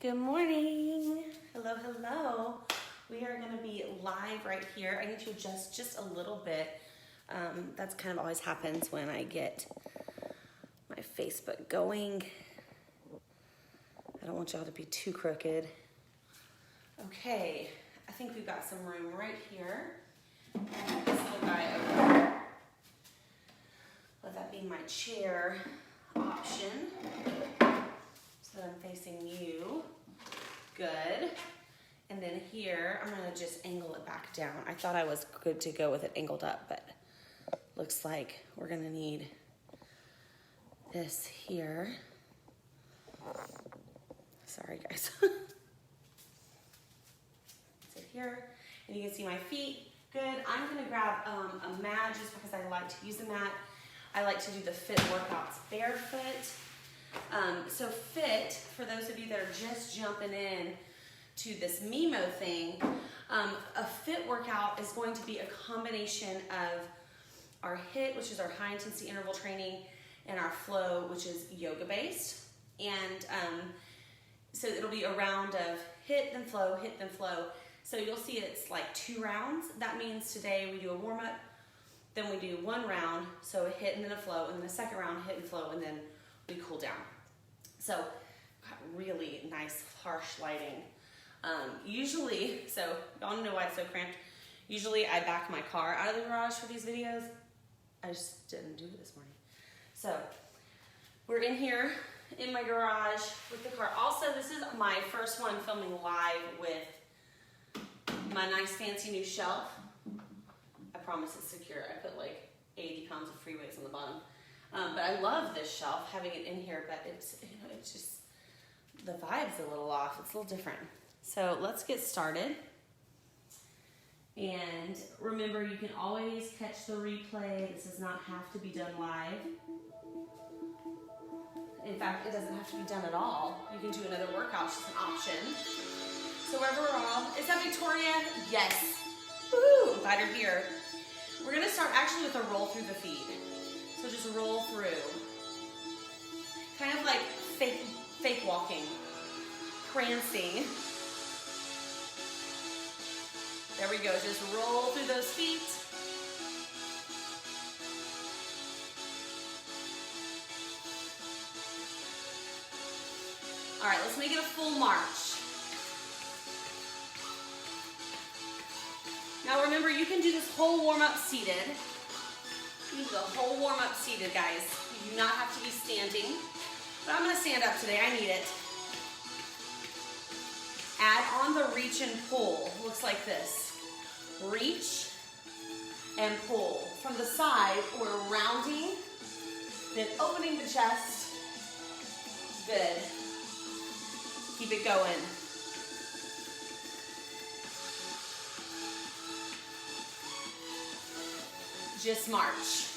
Good morning. Hello, hello. We are going to be live right here. I need to adjust just a little bit. That's kind of always happens when I get my Facebook going. I don't want y'all to be too crooked. Okay, I think we've got some room right here. And this little guy over here. Let that be my chair option. So that I'm facing you. Good. And then here, I'm gonna just angle it back down. I thought I was good to go with it angled up, but looks like we're gonna need this here. Sorry guys. Sit here, and you can see my feet. Good. I'm gonna grab a mat just because I like to use a mat. I like to do the fit workouts barefoot. So fit, for those of you that are just jumping in to this MiMo thing, a fit workout is going to be a combination of our HIIT, which is our high intensity interval training, and our flow, which is yoga based. And so it'll be a round of HIIT then flow, HIIT then flow. So you'll see it's like 2 rounds. That means today we do a warm up, then we do 1 round, so a HIIT and then a flow, and then the second round HIIT and flow, and then we cool down. So got really nice harsh lighting. Usually, so y'all know why it's so cramped. Usually I back my car out of the garage for these videos. I just didn't do it this morning. So we're in here in my garage with the car. Also, this is my first one filming live with my nice fancy new shelf. I promise it's secure. I put like 80 pounds of free weights on the bottom. But I love this shelf, having it in here, but it's, you know, it's just, the vibe's a little off. It's a little different. So let's get started. And remember, you can always catch the replay. This does not have to be done live. In fact, it doesn't have to be done at all. You can do another workout, it's just an option. So wherever we're all, is that Victoria? Yes. Woo, glad you're here. We're gonna start actually with a roll through the feet. So just roll through. Kind of like fake walking, prancing. There we go, just roll through those feet. All right, let's make it a full march. Now remember, you can do this whole warm-up seated. You do the whole warm-up seated, guys. You do not have to be standing. But I'm gonna stand up today, I need it. Add on the reach and pull. Looks like this. Reach and pull. From the side, we're rounding, then opening the chest. Good. Keep it going. Just march.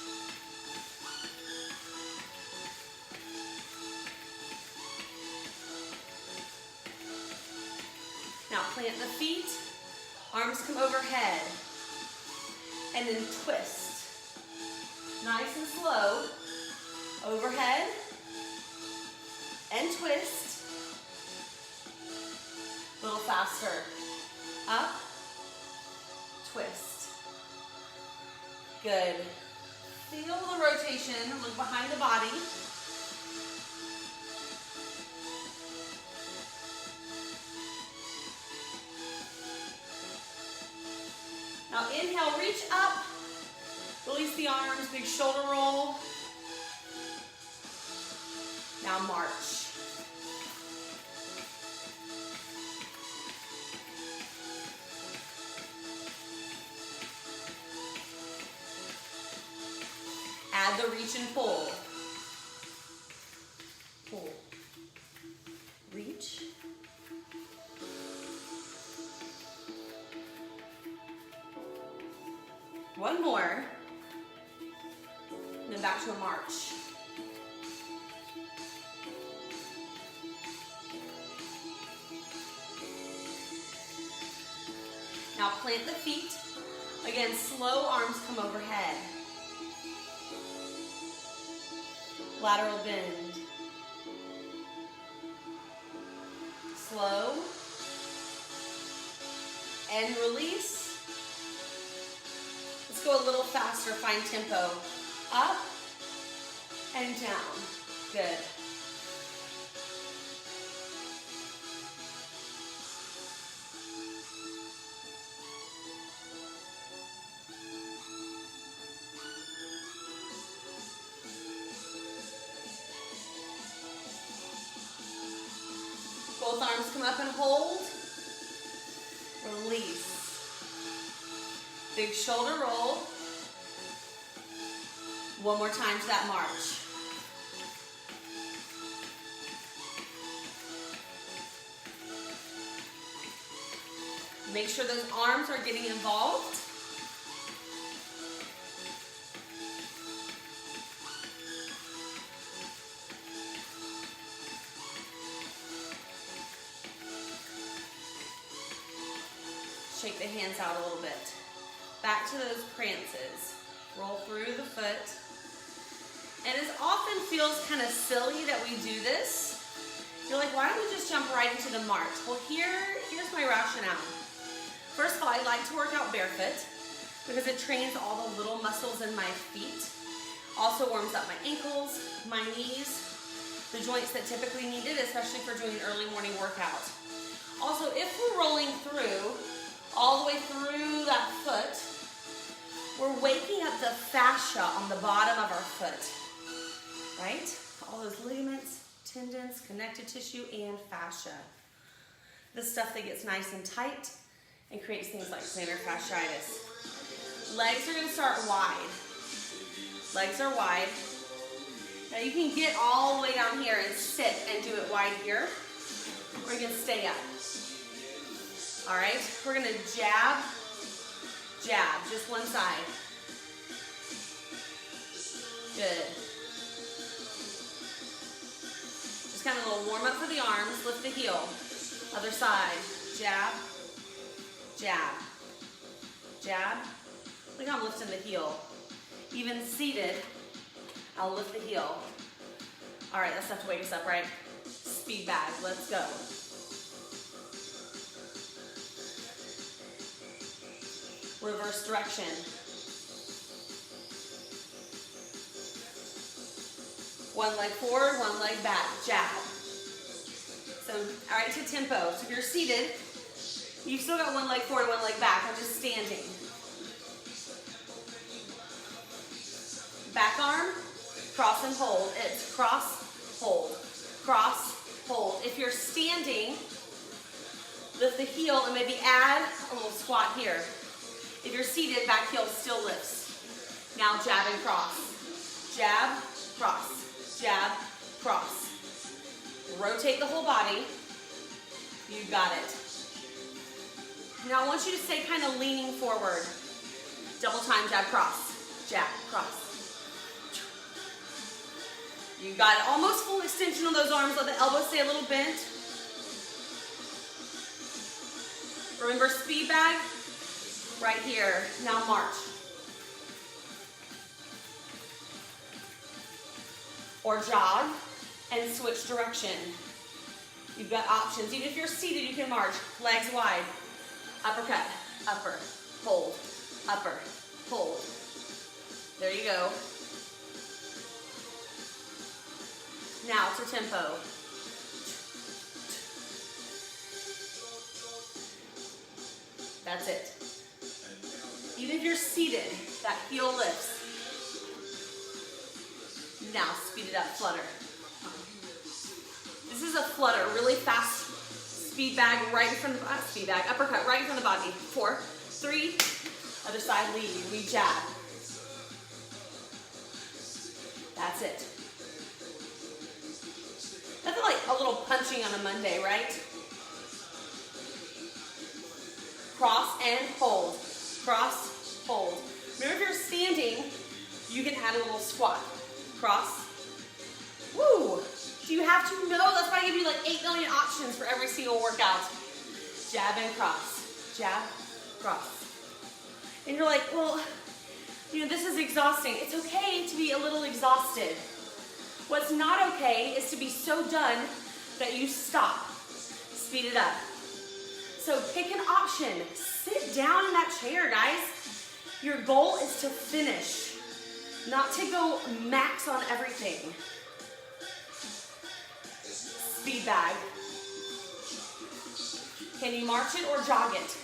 Now plant the feet, arms come overhead, and then twist. Nice and slow, overhead, and twist. A little faster. Up, twist. Good. Feel the rotation, look behind the body. Now inhale, reach up, release the arms, big shoulder roll. Now march. Add the reach and pull. Pull. Reach. One more. And then back to a march. Now plant the feet. Again, slow arms come overhead. Lateral bend. slow. And release. Let's go a little faster, find tempo. Up and down. Good. Both arms come up and hold. Release. Big shoulder roll. One more time to that march. Make sure those arms are getting involved. Shake the hands out a little bit. Back to those prances. Roll through the foot. And it often feels kind of silly that we do this. You're like, why don't we just jump right into the march? Well, here's my rationale. First of all, I like to work out barefoot because it trains all the little muscles in my feet. Also warms up my ankles, my knees, the joints that typically need it, especially for doing an early morning workout. Also, if we're rolling through, all the way through that foot, we're waking up the fascia on the bottom of our foot, right? All those ligaments, tendons, connective tissue, and fascia. The stuff that gets nice and tight and creates things like plantar fasciitis. Legs are gonna start wide. Legs are wide. Now you can get all the way down here and sit and do it wide here, or you can stay up. All right, we're gonna jab, jab, just one side. Good. Just kind of a little warm up for the arms, lift the heel. Other side, jab, jab, jab. Look how I'm lifting the heel. Even seated, I'll lift the heel. All right, that's enough to wake us up, right? Speed bag, let's go. Reverse direction. One leg forward, one leg back, jab. So, all right, to tempo. So if you're seated, you've still got one leg forward, one leg back. I'm just standing. Back arm, cross and hold. It's cross, hold, cross, hold. If you're standing, lift the heel and maybe add a little squat here. If you're seated, back heel still lifts. Now jab and cross. Jab, cross. Jab, cross. Rotate the whole body. You got it. Now I want you to stay kind of leaning forward. Double time, jab, cross. Jab, cross. You got it. Almost full extension of those arms. Let the elbows stay a little bent. Remember, speed bag right here. Now march. Or jog and switch direction. You've got options. Even if you're seated, you can march. Legs wide. Uppercut, upper, hold, upper, hold. There you go. Now to tempo. That's it. Even if you're seated, that heel lifts. Now speed it up, flutter. This is a flutter, really fast speed bag right in front of the speed bag, uppercut right in front of the body. 4, 3, other side lead. We jab. That's it. Nothing like a little punching on a Monday, right? Cross and hold. Cross, hold. Remember, if you're standing, you can add a little squat. Cross. Woo! Do you have to? No, that's why I give you like 8 million options for every single workout. Jab and cross. Jab, cross. And you're like, well, you know, this is exhausting. It's okay to be a little exhausted. What's not okay is to be so done that you stop. speed it up. So pick an option. Sit down in that chair, guys. Your goal is to finish, not to go max on everything. Speed bag. Can you march it or jog it?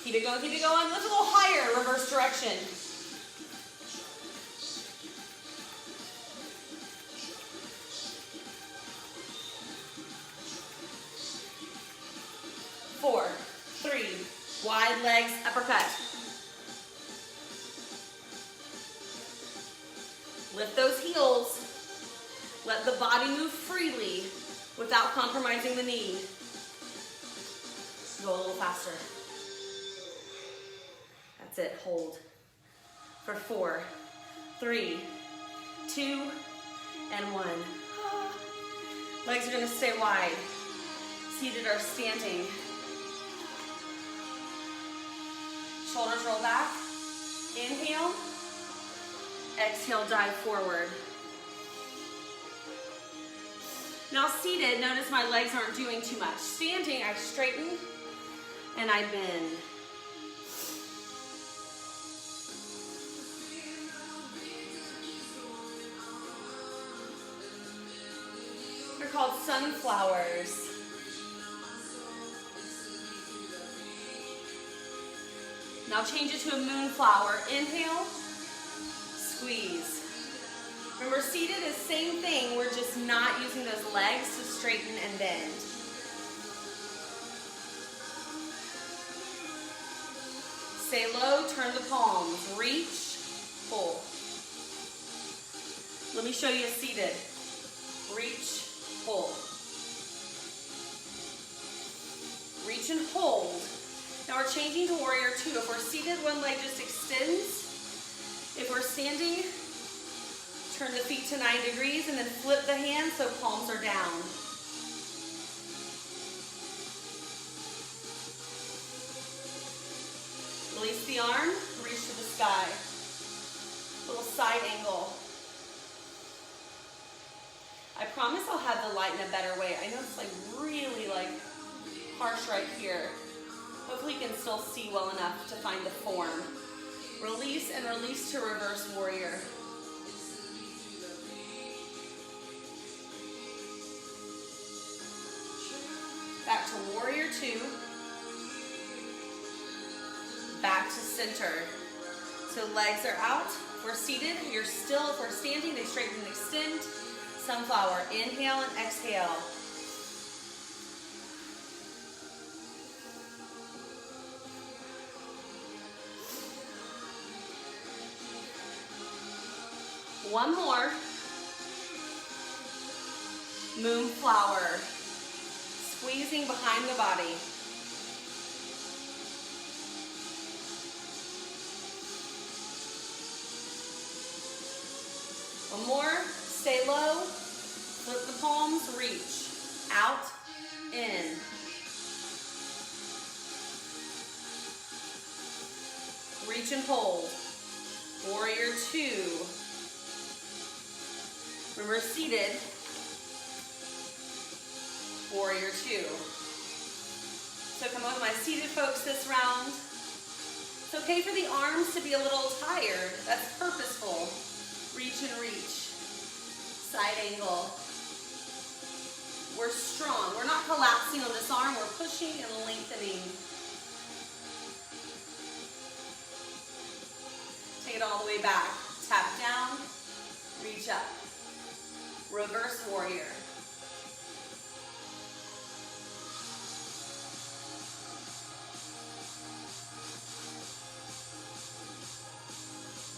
Keep it going, keep it going. Lift a little higher, reverse direction. Four, three, wide legs, uppercut. Lift those heels. Let the body move freely without compromising the knee. Go a little faster. That's it, hold. For 4, 3, 2, and 1. Legs are gonna stay wide. Seated or standing. Shoulders roll back. Inhale. Exhale, dive forward. Now seated, notice my legs aren't doing too much. Standing, I straighten and I bend. They're called sunflowers. Now change it to a moonflower. Inhale, squeeze. Remember, seated is same thing, we're just not using those legs to straighten and bend. Stay low, turn the palms, reach, pull. Let me show you seated. Reach, pull. Reach and hold. Now we're changing to warrior two. If we're seated, one leg just extends. If we're standing, turn the feet to 9 degrees and then flip the hands so palms are down. Release the arm, reach to the sky. Little side angle. I promise I'll have the light in a better way. I know it's like really like harsh right here. Hopefully you can still see well enough to find the form. Release and release to reverse warrior. Back to warrior two. Back to center. So legs are out. If we're seated, you're still. If we're standing, they straighten and extend. Sunflower. Inhale and exhale. One more. Moonflower. Squeezing behind the body. One more. Stay low. Flip the palms. Reach. Out. In. Reach and hold. Warrior two. Remember, seated. Warrior two. So come on, my seated folks this round. It's okay for the arms to be a little tired. That's purposeful. Reach and reach. Side angle. We're strong. We're not collapsing on this arm. We're pushing and lengthening. Take it all the way back. Tap down. Reach up. Reverse warrior.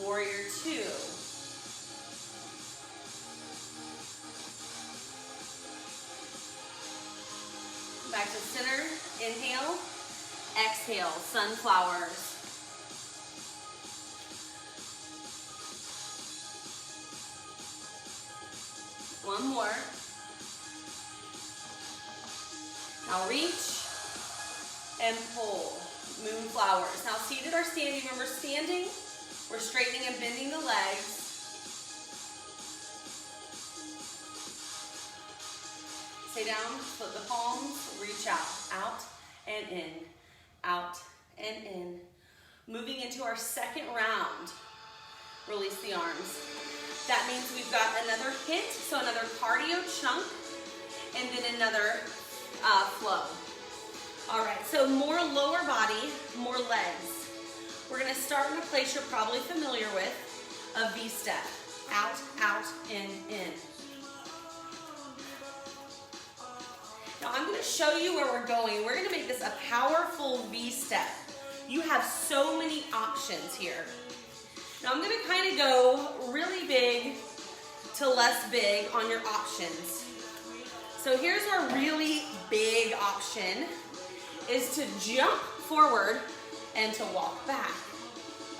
Warrior two. Back to center. Inhale. Exhale. Sunflowers. One more. Now reach and pull. Moonflowers. Now seated or standing. Remember, standing, we're straightening and bending the legs. Stay down, flip the palms, reach out and in, out and in. Moving into our second round, release the arms. That means we've got another hit, so another cardio chunk, and then another flow. All right, so more lower body, more legs. We're gonna start in a place you're probably familiar with, a V-step. Out, in. Now I'm gonna show you where we're going. We're gonna make this a powerful V-step. You have so many options here. Now I'm gonna kind of go really big to less big on your options. So here's our really big option, is to jump forward and to walk back,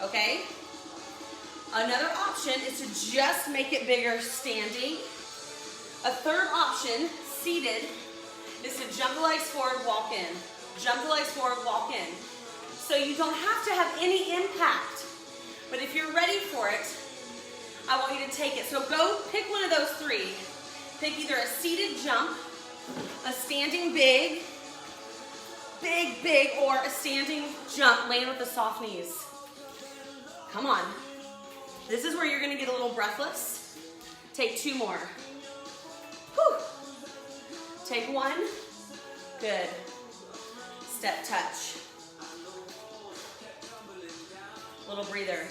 okay? Another option is to just make it bigger standing. A third option, seated, is to jump the legs forward, walk in. Jump the legs forward, walk in. So you don't have to have any impact, but if you're ready for it, I want you to take it. So go pick one of those three. Pick either a seated jump, a standing big, or a standing jump, land with the soft knees. Come on. This is where you're gonna get a little breathless. Take two more. Whew. Take one. Good. Step touch. Little breather.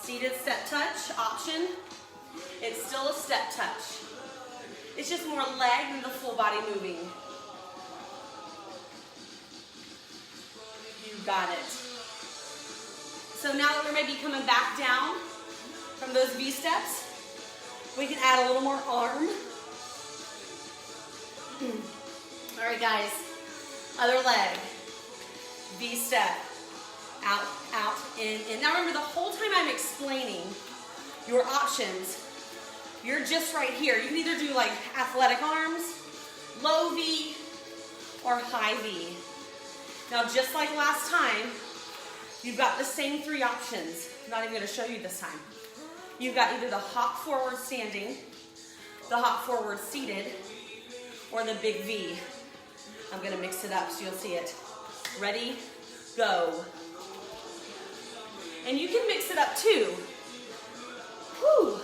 Seated step touch option. It's still a step touch. It's just more leg than the full body moving. You got it. So now that we're maybe coming back down from those V steps, we can add a little more arm. All right, guys. Other leg. V step. Out, in. Now remember, the whole time I'm explaining your options, you're just right here. You can either do like athletic arms, low V, or high V. Now, just like last time, you've got the same three options. I'm not even gonna show you this time. You've got either the hop forward standing, the hop forward seated, or the big V. I'm gonna mix it up so you'll see it. Ready, go. And you can mix it up too. Whew.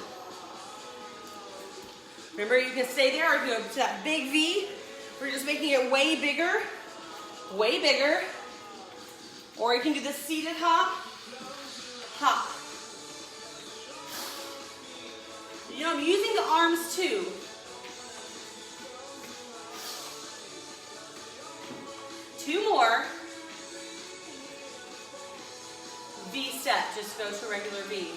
Remember, you can stay there, or you go to that big V. We're just making it way bigger. Or you can do the seated hop. You know, I'm using the arms too. Two more. V step, just go to a regular V.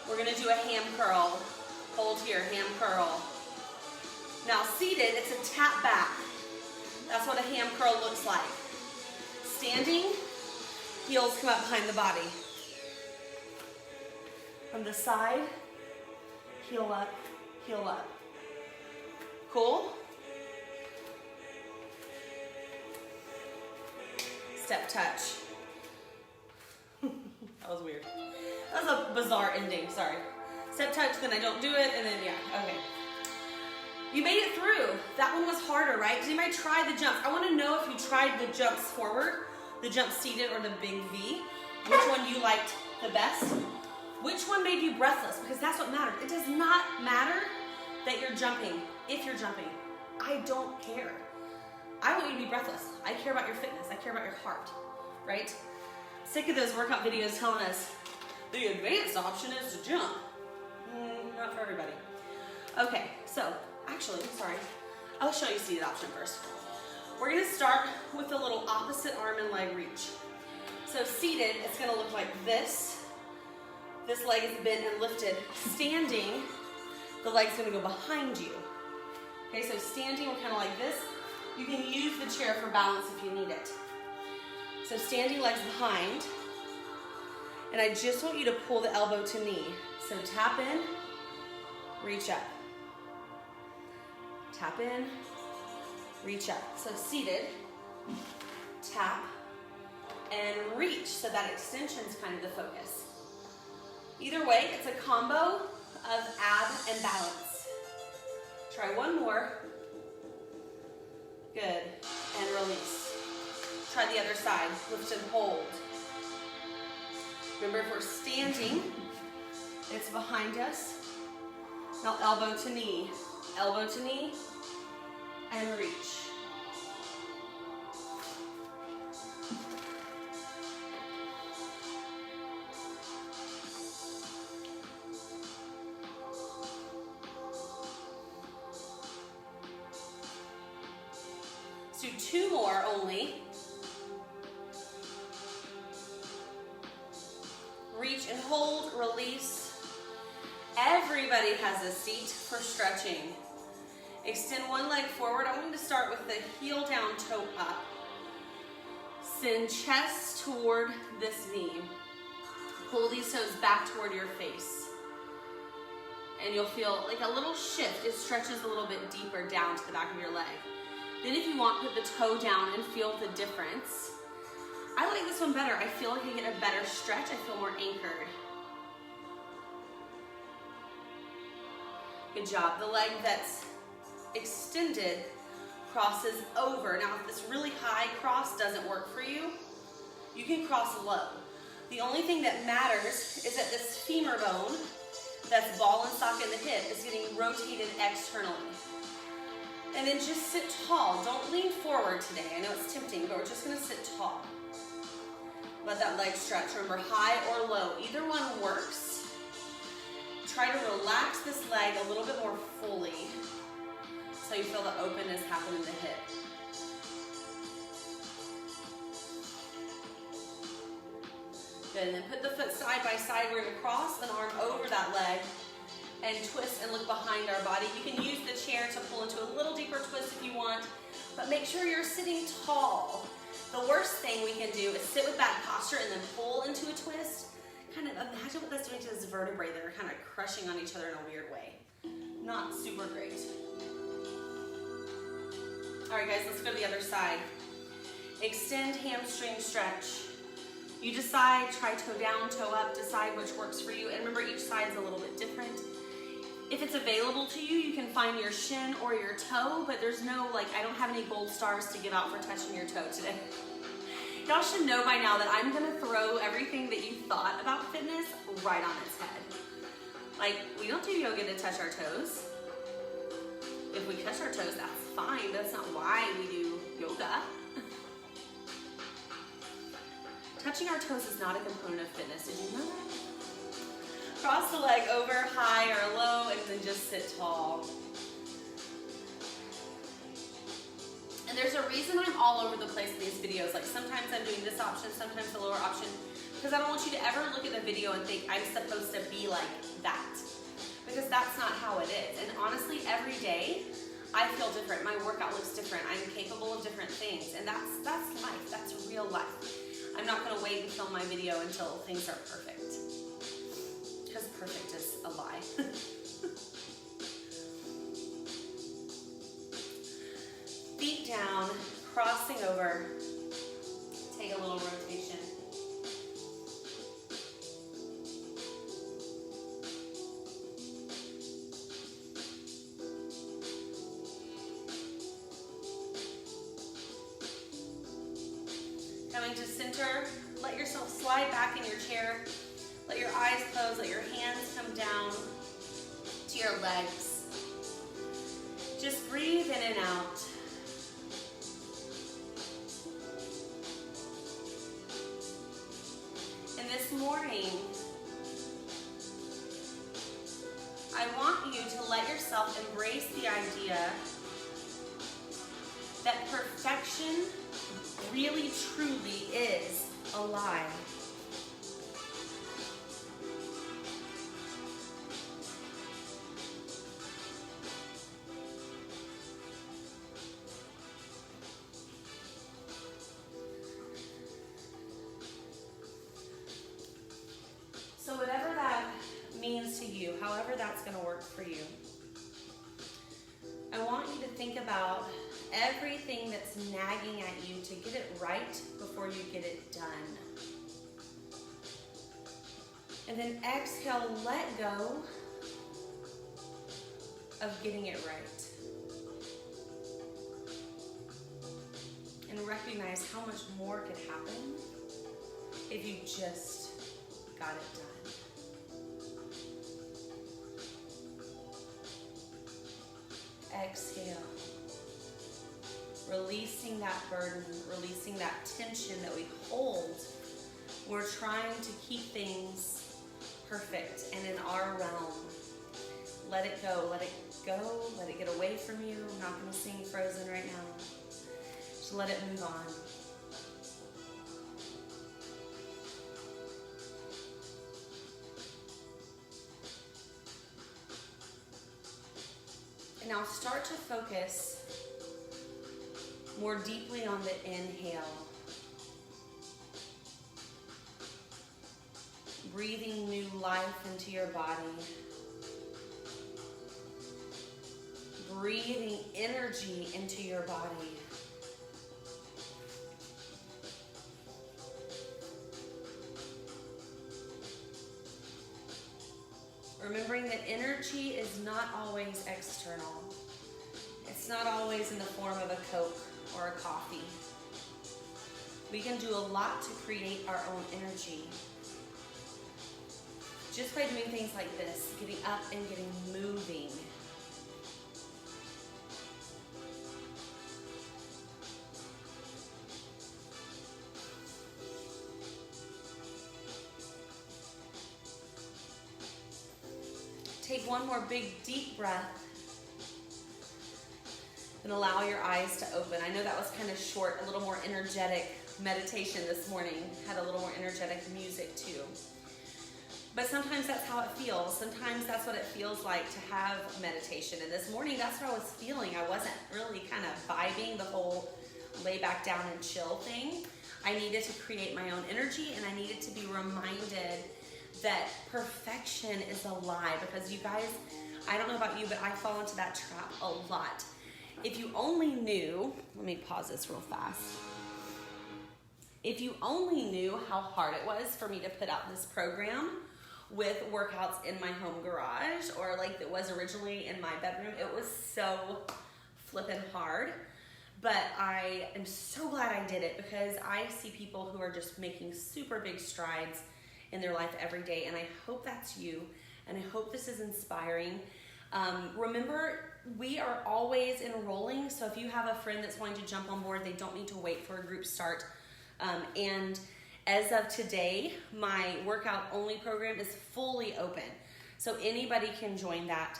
We're gonna do a ham curl. Hold here, ham curl. Now seated, it's a tap back. That's what a ham curl looks like. Standing, heels come up behind the body. From the side, heel up, heel up. Cool? Step touch. That was weird. That was a bizarre ending, sorry. Step touch, then I don't do it, and then yeah, okay. You made it through. That one was harder, right? Did anybody try the jumps? I want to know if you tried the jumps forward, the jump seated, or the big V. Which one you liked the best? Which one made you breathless? Because that's what matters. It does not matter that you're jumping, if you're jumping. I don't care. I want you to be breathless. I care about your fitness. I care about your heart, right? Sick of those workout videos telling us the advanced option is to jump. Not for everybody. Okay, so actually, sorry. I'll show you seated option first. We're gonna start with a little opposite arm and leg reach. So seated, it's gonna look like this. This leg is bent and lifted. Standing, the leg's gonna go behind you. Okay, so standing, we're kind of like this. You can use the chair for balance if you need it. So standing, legs behind. And I just want you to pull the elbow to knee. So tap in, reach up. Tap in, reach up. So seated, tap, and reach. So that extension is kind of the focus. Either way, it's a combo of ab and balance. Try one more. Good, and release. Try the other side, lift and hold. Remember, if we're standing, it's behind us. Now elbow to knee, and reach. Let's do 2 more only. Reach and hold, release. Everybody has a seat for stretching. Extend one leg forward. I want you to start with the heel down, toe up. Send chest toward this knee. Pull these toes back toward your face. And you'll feel like a little shift. It stretches a little bit deeper down to the back of your leg. Then if you want, put the toe down and feel the difference. I like this one better. I feel like I get a better stretch. I feel more anchored. Good job. The leg that's extended crosses over. Now, if this really high cross doesn't work for you, you can cross low. The only thing that matters is that this femur bone that's ball and socket in the hip is getting rotated externally. And then just sit tall. Don't lean forward today. I know it's tempting, but we're just going to sit tall. Let that leg stretch. Remember, high or low. Either one works. Try to relax this leg a little bit more fully so you feel the openness happen in the hip. Good, and then put the foot side by side. We're going to cross an arm over that leg and twist and look behind our body. You can use the chair to pull into a little deeper twist if you want, but make sure you're sitting tall. The worst thing we can do is sit with that posture and then pull into a twist. Kind of imagine what that's doing to this vertebrae that are kind of crushing on each other in a weird way. Not super great. All right, guys, let's go to the other side. Extend hamstring stretch. You decide, try toe down, toe up, decide which works for you. And remember, each side is a little bit different. If it's available to you, you can find your shin or your toe, but there's no, I don't have any gold stars to give out for touching your toe today. Y'all should know by now that I'm gonna throw everything that you thought about fitness right on its head. We don't do yoga to touch our toes. If we touch our toes, that's fine. That's not why we do yoga. Touching our toes is not a component of fitness. Did you know that? Cross the leg over, high or low, and then just sit tall. And there's a reason I'm all over the place in these videos. Sometimes I'm doing this option, sometimes the lower option, because I don't want you to ever look at the video and think I'm supposed to be like that. Because that's not how it is. And honestly, every day, I feel different. My workout looks different. I'm capable of different things. And that's life. That's real life. I'm not going to wait and film my video until things are perfect. Because perfect is a lie. Feet down, crossing over. Take a little rotation. Coming to center, let yourself slide back in your chair. Let your eyes close, let your hands come down to your legs. Just breathe in and out. And this morning, I want you to let yourself embrace the idea that perfection really, truly is a lie. So whatever that means to you, however that's going to work for you, I want you to think about everything that's nagging at you to get it right before you get it done. And then exhale, let go of getting it right. And recognize how much more could happen if you just got it done. Exhale. Releasing that burden, releasing that tension that we hold. We're trying to keep things perfect and in our realm. Let it go, let it go, let it get away from you. I'm not going to sing Frozen right now. Just let it move on. And now start to focus more deeply on the inhale. Breathing new life into your body. Breathing energy into your body. Remembering that energy is not always external. It's not always in the form of a Coke or a coffee. We can do a lot to create our own energy. Just by doing things like this, getting up and getting moving. Take one more big deep breath and allow your eyes to open. I know that was kind of short, a little more energetic meditation this morning. Had a little more energetic music too. But sometimes that's how it feels. Sometimes that's what it feels like to have meditation. And this morning, that's what I was feeling. I wasn't really kind of vibing the whole lay back down and chill thing. I needed to create my own energy, and I needed to be reminded that perfection is a lie. Because you guys, I don't know about you, but I fall into that trap a lot. If you only knew, let me pause this real fast. If you only knew how hard it was for me to put out this program with workouts in my home garage, or like it was originally in my bedroom, it was so flippin' hard. But I am so glad I did it, because I see people who are just making super big strides in their life every day, and I hope that's you, and I hope this is inspiring. Remember, we are always enrolling, so if you have a friend that's wanting to jump on board, they don't need to wait for a group start. And as of today, my workout only program is fully open. So anybody can join that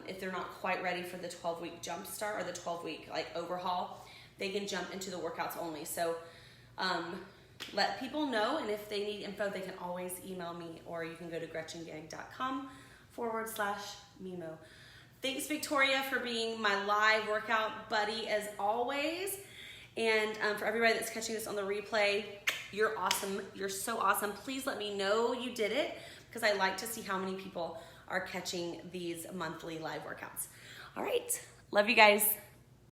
if they're not quite ready for the 12-week jump start or the 12-week like overhaul, they can jump into the workouts only. So let people know, and if they need info, they can always email me, or you can go to gretchengag.com/MiMo. Thanks, Victoria, for being my live workout buddy as always. And for everybody that's catching this on the replay, you're awesome. You're so awesome. Please let me know you did it, because I like to see how many people are catching these monthly live workouts. All right. Love you guys.